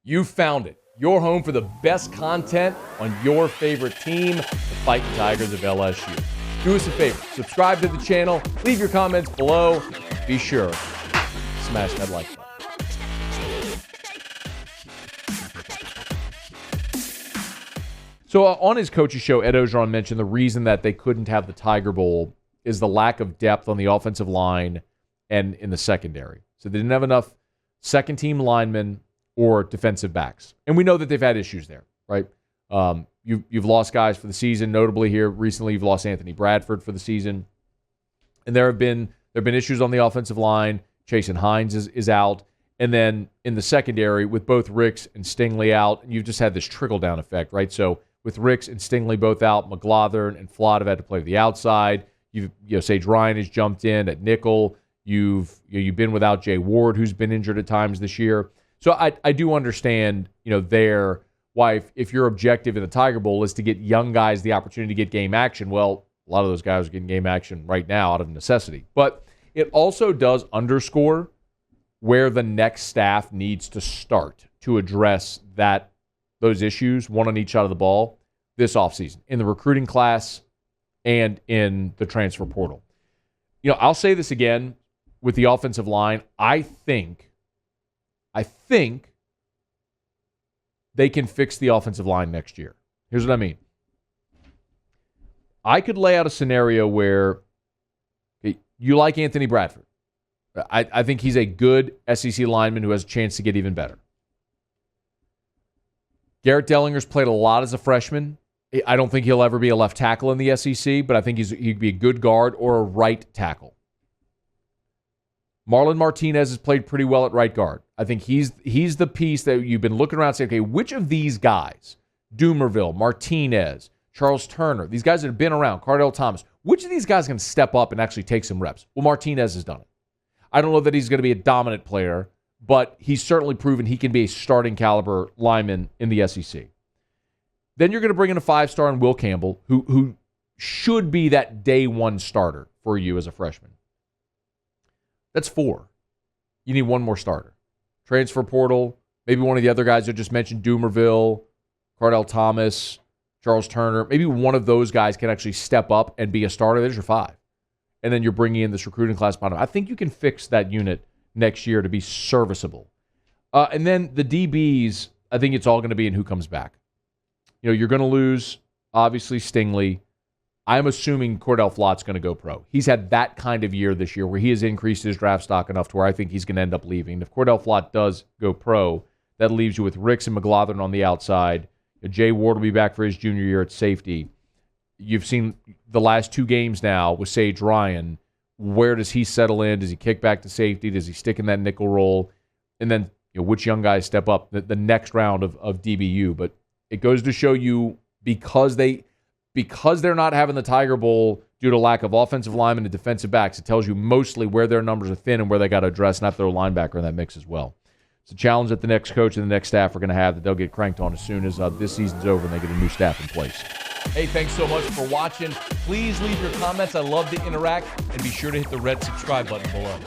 You found it. Your home for the best content on your favorite team, the Fighting Tigers of LSU. Do us a favor. Subscribe to the channel. Leave your comments below. Be sure to smash that like button. So on his coach's show, Ed Ogeron mentioned the reason that they couldn't have the Tiger Bowl is the lack of depth on the offensive line and in the secondary. So they didn't have enough second-team linemen or defensive backs. And we know that they've had issues there, right? You've lost guys for the season. Notably here, recently you've lost Anthony Bradford for the season. And there have been issues on the offensive line. Chasen Hines is out. And then in the secondary, with both Ricks and Stingley out, you've just had this trickle-down effect, right? So with Ricks and Stingley both out, McGlothern and Flott have had to play the outside. Sage Ryan has jumped in at nickel. You've been without Jay Ward, who's been injured at times this year. So I do understand, why if your objective in the Tiger Bowl is to get young guys the opportunity to get game action, well, a lot of those guys are getting game action right now out of necessity. But it also does underscore where the next staff needs to start to address those issues, one on each side of the ball, this offseason, in the recruiting class and in the transfer portal. I'll say this again with the offensive line. I think they can fix the offensive line next year. Here's what I mean. I could lay out a scenario where you like Anthony Bradford. I think he's a good SEC lineman who has a chance to get even better. Garrett Dellinger's played a lot as a freshman. I don't think he'll ever be a left tackle in the SEC, but I think he'd be a good guard or a right tackle. Marlon Martinez has played pretty well at right guard. I think he's the piece that you've been looking around and saying, okay, which of these guys, Dumerville, Martinez, Charles Turner, these guys that have been around, Cardell Thomas, which of these guys can step up and actually take some reps? Well, Martinez has done it. I don't know that he's going to be a dominant player, but he's certainly proven he can be a starting caliber lineman in the SEC. Then you're going to bring in a 5-star in Will Campbell, who should be that day one starter for you as a freshman. That's 4. You need one more starter. Transfer portal, maybe one of the other guys I just mentioned, Dumerville, Cardell Thomas, Charles Turner. Maybe one of those guys can actually step up and be a starter. There's your 5. And then you're bringing in this recruiting class bottom. I think you can fix that unit next year to be serviceable. And then the DBs, I think it's all going to be in who comes back. You're going to lose, obviously, Stingley. I'm assuming Cordell Flott's going to go pro. He's had that kind of year this year where he has increased his draft stock enough to where I think he's going to end up leaving. If Cordell Flott does go pro, that leaves you with Ricks and McGlothern on the outside. Jay Ward will be back for his junior year at safety. You've seen the last 2 games now with Sage Ryan. Where does he settle in? Does he kick back to safety? Does he stick in that nickel role? And then which young guys step up the next round of DBU? But it goes to show you because they're not having the Tiger Bowl due to lack of offensive linemen and defensive backs, it tells you mostly where their numbers are thin and where they got to address, not throw a linebacker in that mix as well. It's a challenge that the next coach and the next staff are going to have that they'll get cranked on as soon as this season's over and they get a new staff in place. Hey, thanks so much for watching. Please leave your comments. I love to interact. And be sure to hit the red subscribe button below.